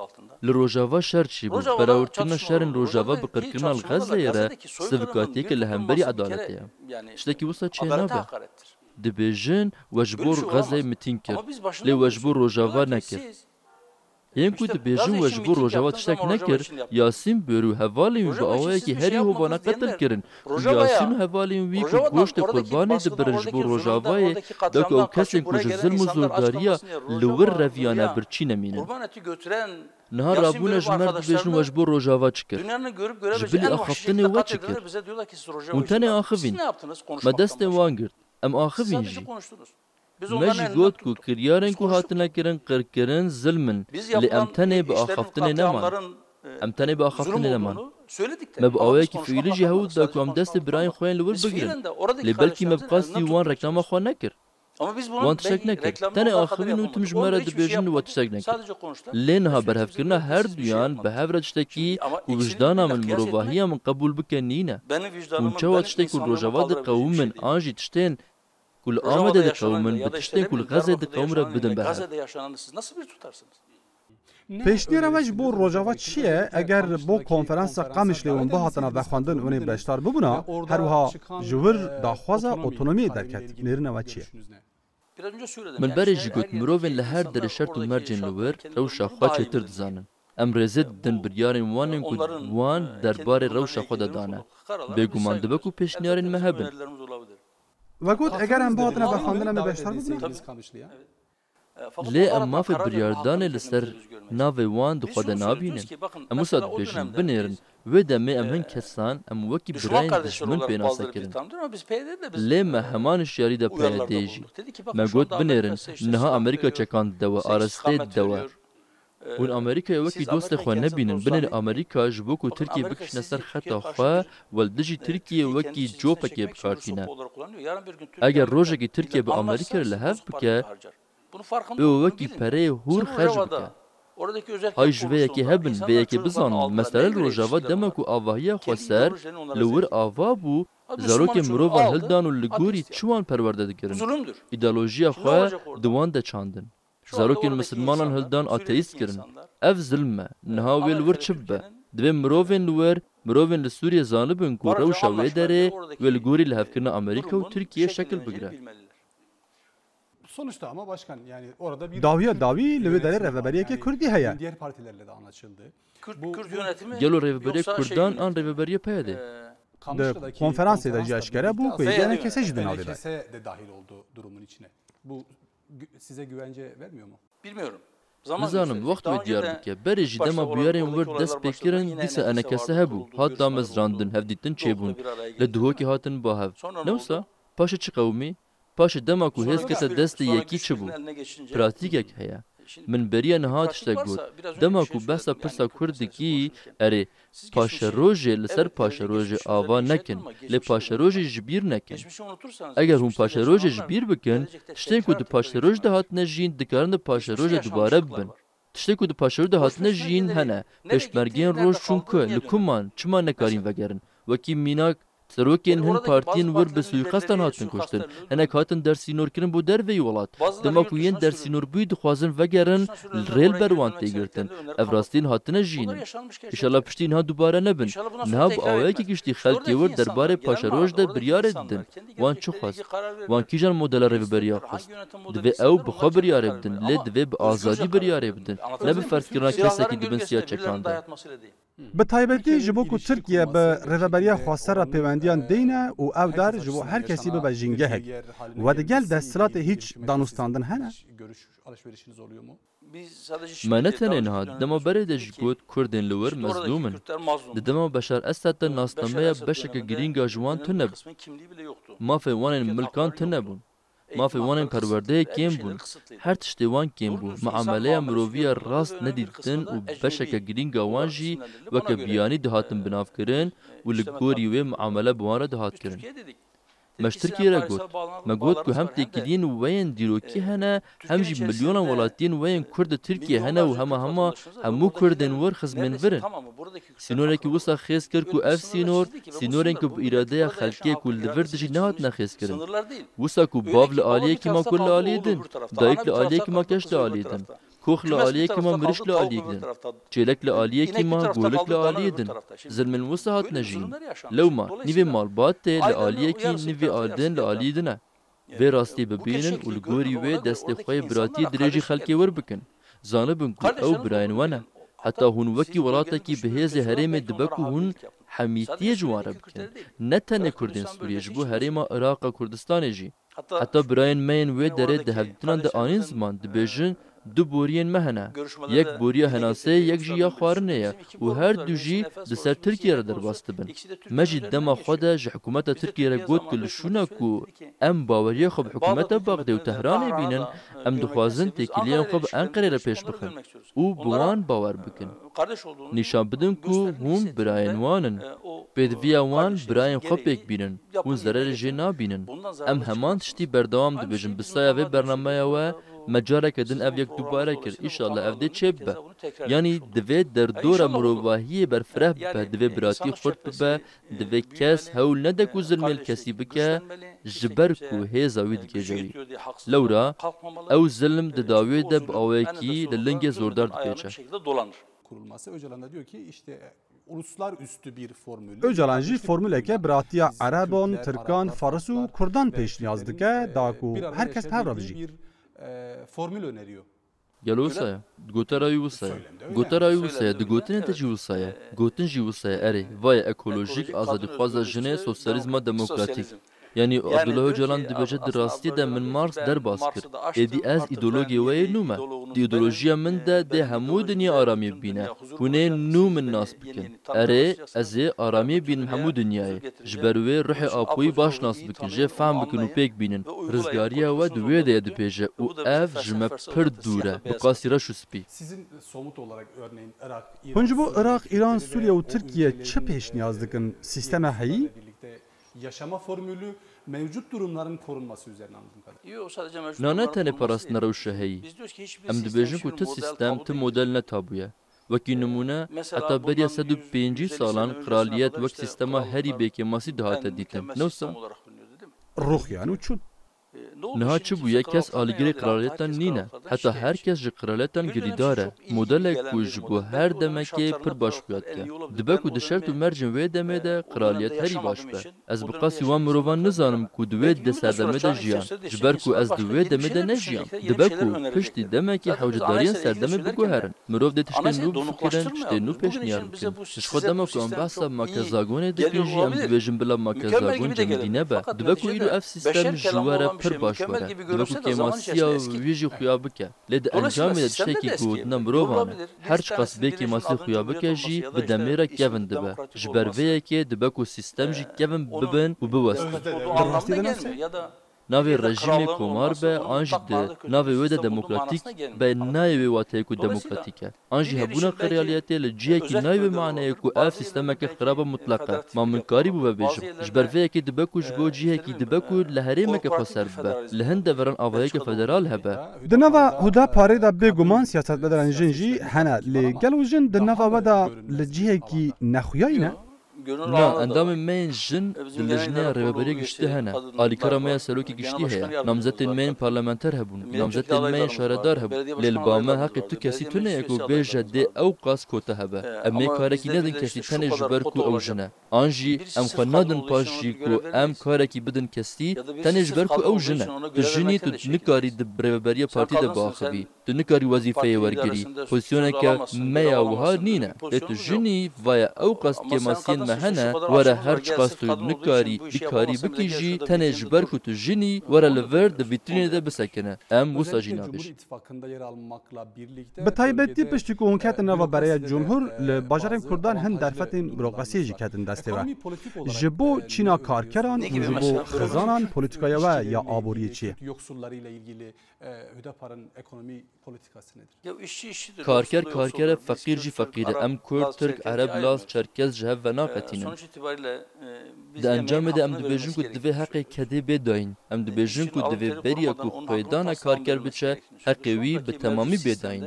Li Rojava şer çî bû. Berawirkirina şerên Rojava bi qirkirina li Gazze'ye re sivikatiyeke li hemberî edaletê ye. Tiştekî wisa çê nabe. Dibêjin we ji bo Gazze'ye mitîn kir. Lê we ji bo Rojava nekir. Yên ku dibêjin we ji bo Rojava tiştek nekir, Yasîn bêrû hevalên wî bi awayekî herî hovana qetil kirin. Yasîn û hevalên wî ku goştê qurbanê dibirin ji bo Rojavayê da ku ew kesên ku ji zilm û zordariya li wir reviyane birçî nemînin. Niha rabûne ji mer dibêjin we ji bo Rojava çikir. Ji bilî axaftinê we çikir. Hûn tenê axivîn. Me destên wan girt. Em axivîn jî. Me jî got ku kiryarên ku hatine kirin qirkirin zilmin. Lê em tenê bi axaftinê neman. Em tenê bi axaftinê neman. Me bi awayekî fiîlî jî hewl da ku em destê birayên xwe yên li wir bigirin. Lê belkî me bi qasdî wan reklama xwe nekir. Wan tiştek nekir. Tenê axivîn û tim ji me re dibêjin we tiştek nekir. Lê niha berhevkirina her duyan bi hev re tiştekî ku wijdana min mirovahiya min qebûl bike nîne. Hûn çawa tiştek ku Rojava diqewîmin an jî tiştên ku li Amedê diqewîmin bi tiştên ku li Gazze'ye diqewîmin re bidin berhev. Pêşniyara we ji bo Rojava çi ye eger bo konferansa Qamişlê û bihatina vexwendin hûnê beşdar bibûna her wiha ji wir daxwaza otonomiyê derket. Nêrîna we çi ye? Min berê jî got mirovên li her derê şert û mercên li wir rewşa xwe çêtir dizanin. Em rêzê didin biryarên wan ên ku wan derbarê rewşa xwe de dane. Bêguman dibe ku pêşniyarên me hebin. Ve got eger em bihatina vexwendina me beşdar bibûne? Lê em mafê biryardanê li ser navê wan dixwe de nabînin. Em wisa dibêjin binêrin wê demê em hin kesan em wekî birayên dijmin pênase kirin. Lê me heman hişyarî de PYD jî. Me got binêrin niha Amerîka çekand dide we arastê dide we. Hûn Amerîkayê wekî dostê xwe nebînin. Binêrin Amerîka ji bo ku Tirkiye bikişne ser xeta xwe we dijî Tirkiye wekî copekê bikartîne. Eger rojekî Tirkiye bi Amerîka re li hev bike ew wekî pereyê hûr xerc bike. های جوه که هبن و یکی بزانن مثلا روجاوا دمکو آواهی خسر لور آوا بو زاروک مروان هلدان و لگوری چوان پرورده دکرن ایدئولوژیا خواه دوان ده چاندن زاروک مسلمانان هلدان آتئیست کرن اف ظلمه نهاویل ور چبه دوی مروان لور مروان لسوریه زانبن کو روشا وی داره و لگوری لحفکرن امریکا و ترکیه şekil بگیره Sonuçta ama başkan yani orada bir davi lüve dere revberiye ki Kürdi heye. Diğer partilerle de anlaşıldı. Kürt yönetimi gelo revberiye Kurdan an revberiye peyde. De konferansı da aşkara bu kuyucana keseci de nalide. Kese de dahil oldu durumun içine. Bu size güvence vermiyor mu? Bilmiyorum. Nizanım vakt ve diyarbakır bereci dema buyarın vur dest pekirin dise anakese hebu. Hatta mezrandın hevditin çebun. Le duhoki hatın bahav. Newsa paşa çıkavmi paşa dema ku hezkete desti yeki çebu. Pratikek heye. من beriye nihat işte got. Dema ku behsa pirsa Kurdikî erê paşa rojê li ser paşa rojê ava nekin. Lê paşa rojê ji bîr nekin. Eger hûn paşa rojê ji bîr bikin, tiştên ku di paşa roj de hatine jîn dikarin di paşa rojê dubare bibin. Tiştê ku di paşa roj de hatine jîn hene. Pêşmergeyên roj çûnku li kuman çima nekarîn vegerin. Wekî mînak Serokên hin partiyên wir bi suîqestan hatin kuştin. Hinek hatin dersînorkirin bu derveyî welat. Dema ku yên dersînorbûyî dixwazin vegerin rêl ber wan tê girtin. Ev rastiyên hatine jînin. İnşallah piştî niha dubare nebin. Niha bi awayekî giştî xelkê wir derbarê paşeroj de biryarê didin. Wan çi xwast? Wan kîjan modela rêveberiya xwast? Divê ew bi xwe biryarê bidin. Lê divê bi azadî biryarê bidin. Ne bi ferzkirina kesekî dibin siya çekandin. Bi taybetî ji bo ku Tirkiye bi reveberiya xwastera pêwendiyan deyne û ew der ji bo her kesî bibe jîngehek. Ve de gel desthilatê hiç danûstandin hene? Görüş alışverişiniz oluyor mu? Me ne tenê niha dema berê de ji got Kurdên li wir mezlûmin. Di dema Beşar Esed de nasnameya beşeke girînga ji wan tune bû. Mafê wanên milkan tune bûn. Mafê wanên perwerdeyê kêm bûn. Her tiştê wan kêm bû. Meameleya miroviya rast nedîtin û beşeke girînga wan jî weke biyanî dihatin binavkirin û li gorî wê meamele bi wan re dihat kirin. Me ji Tirkiye re got. Me got ku hem têkiliyên weyên dîrokî hene hem jî milyonan welatiyên weyên Kurd di Tirkiye hene û hema hemû Kurdên wir xizmên vir in. Sînorekî wisa xêz kir ku ev sînorên ku bi îradeya xelkê ku li vir dijî nehatine xêzkirin. Wisa ku bav li aliyekî ma kur li aliyê din, dayîk li aliyekî ma keş li aliyê din. Kox li aliyekî ma mirîş li aliyê din. Çêlek li aliyekî ma golik li aliyê din. Zilmên wisa hatine jîn. Lewma nîvê malbat tê li aliyekî nîvê aldin li aliyê din e. Vê rastî bibînin û li gorî wê destê xwe yê biratiyê dirêjî xelkê wir bikin. Zanibin ku ew birayên wan e. Heta hûn wekî welatekî bi hêzê herêmê dibe ku hûn hemîtiyê ji wan re bikin. Ne tenê Kurdên Sûriye ji bo herêma Iraqa Kurdistanê jî. Heta birayên me yên wê derê di hevditinan de anîn ziman dibêjin du boriyên me hene. Yek boriya henasê yek jî ya xwarinê ye û her du jî di ser Tirkiye re derbas dibin. Me jî dema xwe de ji hikûmeta Tirkiye re got ku li şûna ku em baweriya xwe bi hikûmeta Baxdê û Tehranê bînin, em dixwazin têkiliyên xwe bi Enqerê re pêş bixin û bi wan bawer bikin. Nîşan bidin ku hûn birayên wan in. Pêdiviya wan birayên xwe pêk bînin. Hûn zererê jê nabînin. Em heman tiştî berdewam dibêjin. Bi saya vê bernameya we me careke din ev yek dubare kir. İnşallah ev de çê bibe. Yani divê derdora mirovahiyê berfireh bibe, divê biratî xurt bibe, divê kes hewl nede ku zilmê li kesî bike, ji ber ku hêza wî dikêjewî. Lewra, ew zilim di dawê de bi awayekî li lingê zordar dipêçe. Kurulması. Öcalan da diyor ki işte uluslararası bir formül. Öcalan jî formüleke biratiya Erebon, Tirkan, Fars û Kurdan pêşniyaz dike da ku herkes hevra bijî. Bir formül öneriyor. Gel wisa gotara wisa gotara wisa di gotinê te jî wisa ye gotin jî wisa ye erê vay ekolojik azadîxwaza jinê sosyalîzma demokratîk. Yani Abdullah Öcalan dibêje di rastiyê de min Marx derbas kir. Êdî ez îdeologê we yê nû me. Di îdeolojiya min de dê hemû dinya aramiyê bîne. Hûn ê nû min nas bikin. Erê ez ê aramiyê bînim hemû dinyayê. Ji ber wê ruhê apoyî baş nas bikin, jê fehm bikin û pêk bînin. Rizgariya we di wê de ye dibêje û ev ji me pir dûr e. Bi qasî reş û spî. Sizin somut olarak örneğin Irak, Hûn ji bo Irak, İran, Sûriye û Tirkiye çi pêşniyaz dikin? Sistema heyî? yaşama formülü mevcut durumların korunması üzerine anladığım kadarıyla. Yok, sadece mevcut Na ne durumların tane korunması parasına değil. rewşa heyî. Biz diyoruz ki hiçbir Em dibêjin ku şu tu model sistem, kabul tu değil. model netabûye. Wekî nimûne, Mesela heta beriya bundan 105 150 salan sene kraliyet öncesine wek kadar sistema işte herî krallıklar bêkêmasî dihate en dîtin. mükemmel sistem Newsa olarak biliniyordu, değil mi? Ruhyan û çûn. Ne oldu niha şimdi çi kimse bûye kes krallıklardan alîgirê yana değil, kraliyetan herkes nîne. krallıklardan Heta şikayetçi. herkes ji kraliyetan Bir dönem girîdar e. çok iyi Modelek gelen ku bir ji bo model. her Belki o dönem demekê şartlarında pir baş krallıklar en xuya iyi olabilir. dibe Ben ku o dişert û dönemi, mercên wê demê de o kraliyet dönemde herî baş yaşamadığım be. için, Ez o bi dönemde qasî wan yaşadığım mirovan insanlar nizanim bilemem. ku divê Belki de 20 yıl sonra serdemê de çağın jiyan. içerisinde değişik Ji ber ku insanlar ez başka di wê yeni bir demê de şeyler nejiyan. düşünecekler, yeni Dibe şeyler ku önerecekler. piştî demekî Zaten biz hewcdariyên anayasayla ilgili serdemê söylerken biguherin. Mirov dê tiştên anayasayı nû bifikirin, donuklaştırmayalım. tiştên nû Bugün için pêşniyar bize bikin. bu Ji xwe size dema bu ku em sistem behsa çok iyi makezagonê geliyor dikin jî em olabilir. dibêjin bila Mükemmel makezagon gibi de cemidî gelebilir. nebe. Fakat Dibe ku neticede îro ev sistem beşer ji kelamı we re olan bir şey pir baş mükemmel were. gibi Dibe ku görünse de zaman kêmasiya içerisinde wî jî xuya bike. Lê di Dolayısıyla encamê de sistemde de tiştekî eskiye gotina bilir. mirovan e. Olabilir. Her Bir çi qas tanesi bêkî birinin masî adının xuya Cumhuriyet bike olması jî ya da bi işte demêrek isminin kevin dibe. demokratik Ji ber olması, vê yekê dibe ku sistem jî kevin onun bibin û biwestin. demokratik olduğu anlamına gelmiyor. Ya da Navê ya da rejimê krallığın komar olması, be onun an jî takmadığı di kötü bir navê wê de sistem olduğu demokratîk manasına gelmiyor. be Anladın mı? nayê wê wateyê ku Dolayısıyla demokratîk e. An jî bir hebûna yerleşim belki kraliyetê li ciyekî özel nayê wê bölgeler manayê olabilir. ku ev Bazı sistemeke yerlerde xiraba belki mutlak e. federatif Ma min yapı karî bû olabilir. vebêjim. Bazı Ji ber vê yerlerde yekê dibe ku ji bo ciyekî dibe ku li herêmeke xwe ser bibe. Li hin deveran avayeke federal hebe. Di nava Huda Parê de bêguman siyasetmedaran jin jî hene lê gelo jin di nava we de li cihekî nexuyayî ne? Na endamên me yên jin di lijneya rêveberiyê giştî hene. Alîkara me ya serokê giştî heye. Namzetên me yên parlamenter hebûn. Namzetên me yên şaredar hebûn. Lê li ba me heqê tu kesî tune ku bêje dê ew qas kota hebe. Em ê karekî nedin kesî tenê ji ber ku ew jin e. An jî em xwe nadin paş jî ku em karekî bidin kesî tenê ji ber ku ew jin e. Tu jinî tu nikarî di rêveberiya partî de biaxivî. Tu nikarî wezîfeyê wergirî. Pozisyoneke me ya wiha nîne. Lê tu jinî vaya ew qas kemasiyên me hene were her çi qas tu nikarî bikarî bikî jî tenê ji ber ku tu jinî were li vir di vîtrînê de bisekine. Em wisa jî nakişin. Bi taybetî piştî ku hûn ketin nava bereya Cumhur li bajarên Kurdan hin derfetên bürokrasiyê jî ketin destê we. Ji bo çîna karkeran û ji bo xizanan polîtikaya we ya aboriyê çi ye? Yoksullarıyla ilgili Hüdapar'ın ekonomi politikası nedir? Ya işçi işçidir. Karker yoksulluğu karker yoksuldur. fakir jî Biz fakir Kürt, em Kurd, Laz, Türk, Çerkez Ereb, ayırmıyoruz. Laz, Çerkez ji hev ve naqetînin. Sonuç itibariyle biz Di emeğin encamê de em hakkını dibêjin vermesi ku divê gerektiğini heqê kedê bê dayîn. Em dibêjin ku divê beriya ku xwedana karker biçe heqê wî bi temamî bê dayîn.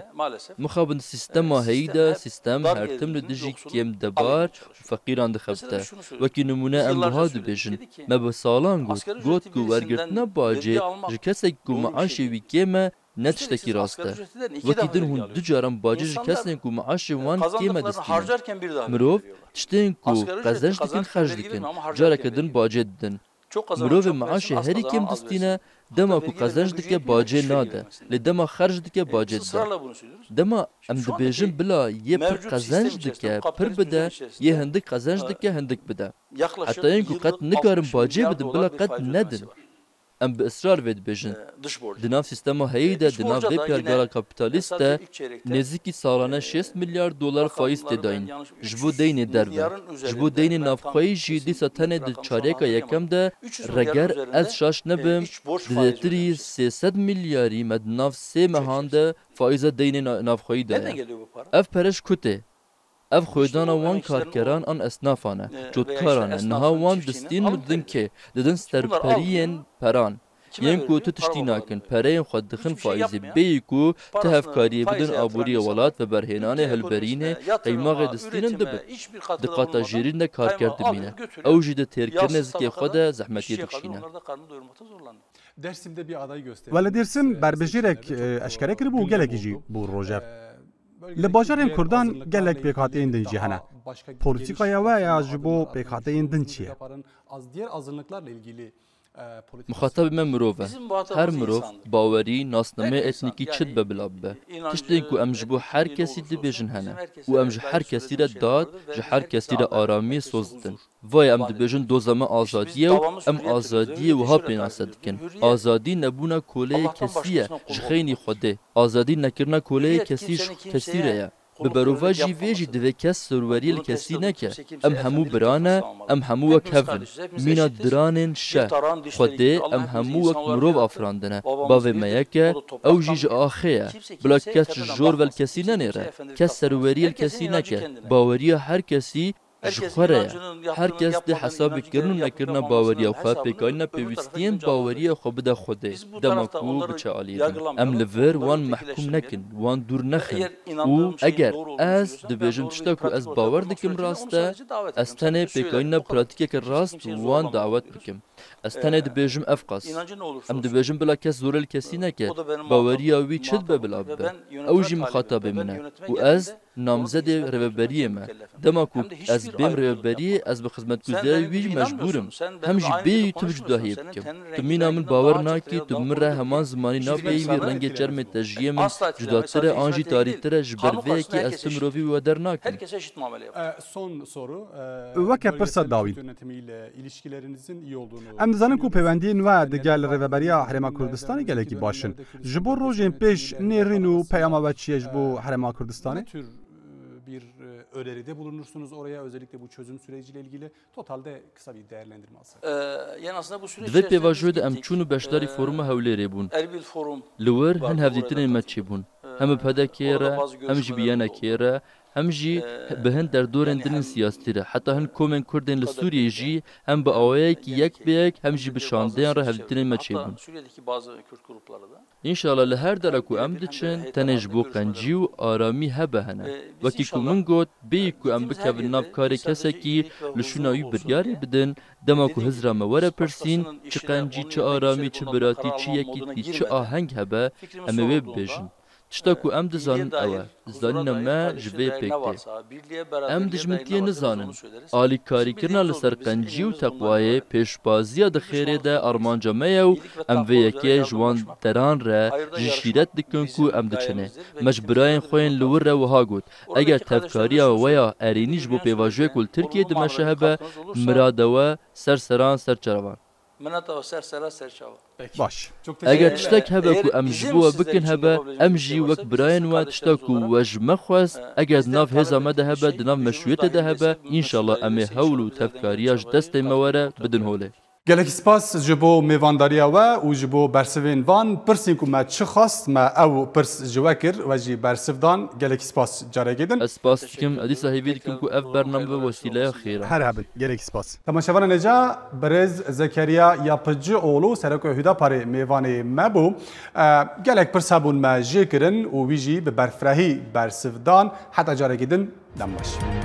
Mixabin sistema heyî de sistem her tim li dijî kêm debar û feqîran dixebite. Wekî nimûne em wiha dibêjin. Me bi salan got ku wergirtina bacê ji kesek ku meaşê wî kêm e ne tiştekî rast e. Wekî din hûn du caran bacê ji kesên ku meaşê wan kêm e distînin. Mirov tiştên ku qezenc dikin xerc dikin. Careke din bacê didin. Mirovê meaşê herî kêm distîne dema ku qezenc dike bacê nade. Lê dema xerc dike bacê dide. Dema em dibêjin bila yê pir qezenc dike pir bide yê hindik qezenc dike hindik bide. Hetayên ku qet nikarin bacê bidin bila qet nedin. Em bi israr vê dibêjin. Di nav sistema heyî de di nav vê pergala kapitalîst de nêzîkî salane 6 milyar dolar faiz tê dayîn. Ji bo deynê derve. Ji bo deynê navxweyî jî dîsa tenê di çarêka yekem de reger ez şaş nebim di lêtirî 300 milyarî me di nav sê mehan de faiza deynê navxweyî de ye. Ev pereş ku tê. Ev xwedana wan karkeran an esnafan e. Cotkaran e. Niha wan distîn didin kê didin sterperiyên peran. Yên ku tu tiştî nakin, pereyên xwe dixin faîzê bêyî ku tu hevkariyê bidin aboriya welat ve berhênanê hilberînê qeymaxê distînin dibin. Di qata jêrîn de karker dimîne. Ew jî di têrkirinê zikê xwe de zehmetiyê dikişîne. Dersim'de bir aday gösterdi. Ve li Dêrsim berbijêrek eşkere kiribû û gelekî jî bû rojev. Li bajarên Kurdan gelek pêkhateyên din jî hene. Polîtîkaya we ya ji bo pêkhateyên din çi ye? Diğer azınlıklarla ilgili Muxatabê me mirov e. Her mirov bawerî, nasnamê etnîkî çit be bila bibe. Tiştên ku em ji bo her kesî dibêjin hene û em ji her kesî re dad, ji her kesî re aramiyê soz didin. Vay em dibêjin doza me azadiye û em azadiyê wiha pênase dikin. Azadî nebûna koleyê kesî ye ji xeynî Xwedê. Azadî nekirina koleyê kesî ji kesî re ye. Bi berova jî vê jî divê kes serweriyê li kesî neke. Em hemû biran e, em hemû wek hevin. Mîna diranên şe. Xwedê em hemû wek mirov afirandine. Bavê me yek e, ew jî ji axê ye. Bila kes ji jor vel kesî nenêre. Kes serweriyê li kesî neke. Baweriya her kesî جخوره herkes de hesabı kirin û nekirina baweriya xwe pêkayîna pêwîstiyên baweriya xwe bide Xwedê dema ku biçe aliyedin em li vir wan mehkûm nekin wan dûr nexin û eger ez dibêjim tişta ku ez bawer dikim rast e ez tenê pêkayîna pratîkeke rast wan dawet bikim ez tenê dibêjim ev qas em dibêjim bila kes zorê li kesî neke baweriya wî çi dibe bila bibe ew jî mixatabê min e û ez namzedê rêveberiyê me dema ku ez bêm rêveberiyê ez bi xizmetguzarê wî mecbûrim hem jî bêyî tu bi cudahiyê bikim tu mîna min bawer nakî tu min re heman zimanî napeyî wî rengê çermê te jiyê min cudatir e an jî tarîtir e ji ber vê yekê ez tu mirovî we dernakim. Son soru. Weke pirsa dawîn. Yönetimiyle ilişkilerinizin iyi olduğunu. Em dizanin ku pêwendiyên we di gel rêveberiya Herêma Kurdistanê gelekî baş in. Ji bo rojên pêş nêrîn û peyama we çi ye ji bo Herêma Kurdistanê? Ne tür bir öneride bulunursunuz oraya özellikle bu çözüm süreciyle ilgili totalde kısa bir değerlendirme alsak. Divê pêvajoyê de em çûn û beşdarî foruma Hewlêrê bûn. Li wir hin hevdîtinên me çêbûn. Hem bi pedekê re hem jî bi yenekê re hem jî bi hin derdorên dilên siyasî re heta hin komên Kurdên li Sûriyê jî hem bi awayekî yekbêyek hem jî bi şandeyên re hevdîtinên me çêbûn. İnşallah li her dere ku em diçin tenê ji bo qencî û aramî hebe hene. Wekî ku min got bêyî ku em bikevin nav karê kesekî li şûna wî biryarê bidin dema ku hizra me were pirsîn çi qencî çi aramî çi biratî çi yekîtî çi aheng hebe em ê wê bibêjin. Tişta ku em dizanin ew e, zanîna me ji vê pêk tê. Em dijmintiye nizanin. Alîkarîkirina li ser qencî û teqwayê pêşbaziya di xêrê de armanca me ye û em vê yekê ji wan deran re ji şîret dikin ku em diçinê. Me ji birayên xwe yên li wir re wiha got. Eger tevkariya we ya erênî ji bo pêvajoyê ku li Tirkiyeyê dimeşe hebe, mirada we ser seran ser çeravan. Baş. Eger tiştek hebe ku em ji bo we bikin hebe em jî wek birayên we tişta ku we ji me xwest eger di nav hêza me de hebe di nav meşruiyetê de hebe înşallah em ê hewl û tevkariya ji destê me were bidin holê. Gelekî spas ji bo mêvandariya we û ji bo bersivên van pirsên ku me çi xast me ew pirs ji we kir we jî bersiv dan gelekî spas carekê din. Ez spas dikim edîsa hêvî dikim ku ev bername ve wesîleya xêr e. Her hebin gelekî spas. Temaşevanê neca Birêz Zekeriya Yapıcıoğlu Serokê Hüdaparê mêvanê me bû. Gelek pirs hebûn me jê kirin û wî jî bi berfirehî bersiv dan heta carekê din dem baş.